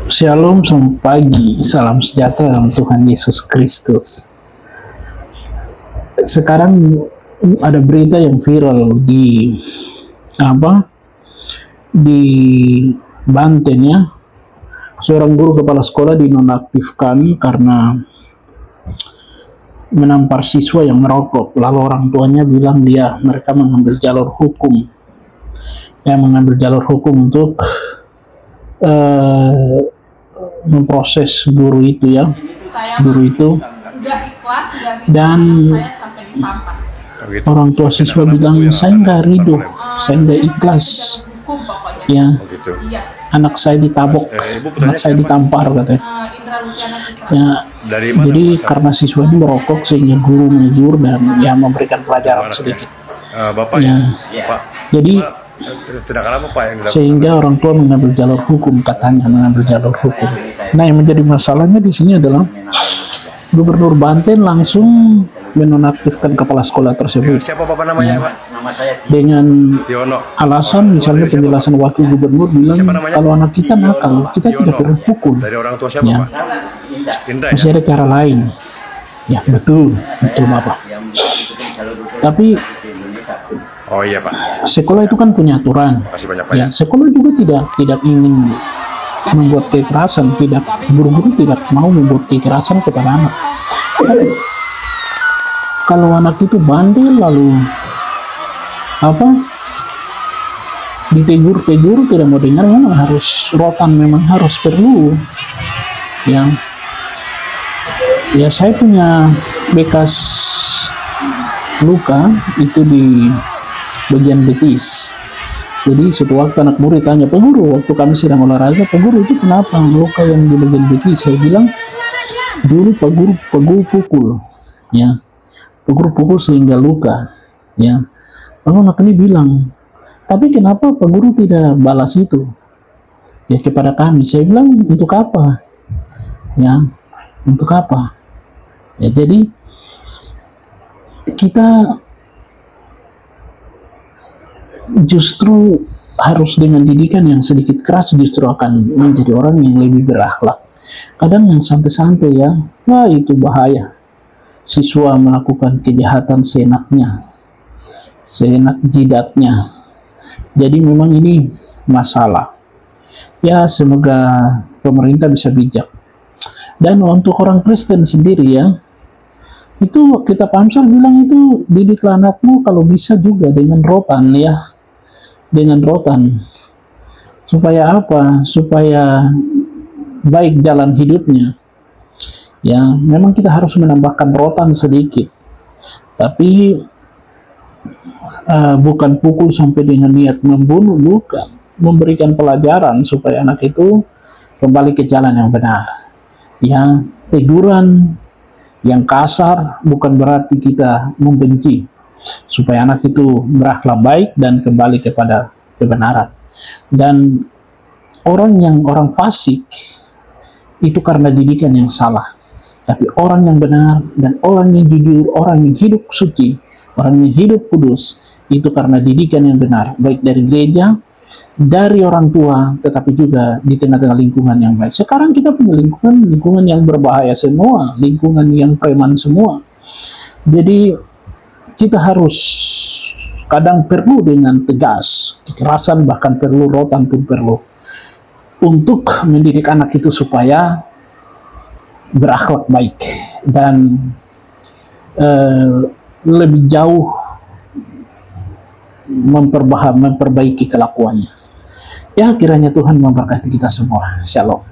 Shalom, selamat pagi, salam sejahtera dalam Tuhan Yesus Kristus. Sekarang ada berita yang viral di Banten ya. Seorang guru kepala sekolah dinonaktifkan karena menampar siswa yang merokok. Lalu orang tuanya bilang mereka mengambil jalur hukum. Mengambil jalur hukum untuk memproses guru itu dan orang tua siswa bilang saya nggak ridho, saya nggak ikhlas ya, anak saya ditabok, anak saya ditampar katanya ya. Jadi karena siswa ini merokok sehingga guru menegur dan memberikan pelajaran sedikit jadi sehingga orang tua mengambil jalur hukum, katanya mengambil jalur hukum. Nah, yang menjadi masalahnya di sini adalah Gubernur Banten langsung menonaktifkan kepala sekolah tersebut. Siapa Bapak namanya, Pak? Nama saya dengan Alasan misalnya penjelasan wakil gubernur bilang kalau anak kita nakal, kita tidak perlu pukul. Dari orang tua siapa, Pak? Masih ada cara lain. Ya, betul Bapak. Tapi oh iya Pak, sekolah itu kan punya aturan. makasih banyak Pak. Ya, sekolah juga tidak ingin membuat kekerasan, guru-guru tidak mau membuat kekerasan kepada anak. Kalau anak itu bandel lalu ditegur tidak mau dengar, memang harus rotan, memang harus perlu. Ya saya punya bekas luka itu di bagian betis. Jadi suatu waktu anak murid tanya, "Pak Guru, waktu kami sedang olahraga, Pak Guru itu kenapa luka yang di bagian betis?" Saya bilang, "Dulu Pak Guru pukul, ya. Pak Guru pukul sehingga luka, ya." Lalu anak ini bilang, "Tapi kenapa Pak Guru tidak balas itu, ya, kepada kami?" Saya bilang, "Untuk apa? Ya, untuk apa?" Ya, jadi kita justru harus dengan didikan yang sedikit keras justru akan menjadi orang yang lebih berakhlak. Kadang yang santai-santai ya, wah itu bahaya. Siswa melakukan kejahatan seenak jidatnya. Jadi memang ini masalah. Ya, semoga pemerintah bisa bijak. Dan untuk orang Kristen sendiri ya, itu kita Amsal bilang itu didiklah anakmu kalau bisa juga dengan rotan ya. Dengan rotan, supaya apa? Supaya baik jalan hidupnya. Ya, memang kita harus menambahkan rotan sedikit, tapi bukan pukul sampai dengan niat membunuh, bukan. Memberikan pelajaran supaya anak itu kembali ke jalan yang benar. Ya, teguran yang kasar bukan berarti kita membenci, supaya anak itu berakhlak baik dan kembali kepada kebenaran. Dan orang fasik itu karena didikan yang salah. Tapi orang yang benar dan orang yang jujur, orang yang hidup suci, orang yang hidup kudus, itu karena didikan yang benar, baik dari gereja, dari orang tua, tetapi juga di tengah-tengah lingkungan yang baik. Sekarang kita punya lingkungan yang berbahaya semua, lingkungan yang preman semua. Jadi kita harus kadang perlu dengan tegas, kekerasan, bahkan perlu rotan pun perlu untuk mendidik anak itu supaya berakhlak baik dan lebih jauh memperbaiki kelakuannya. Ya, kiranya Tuhan memberkati kita semua. Shalom.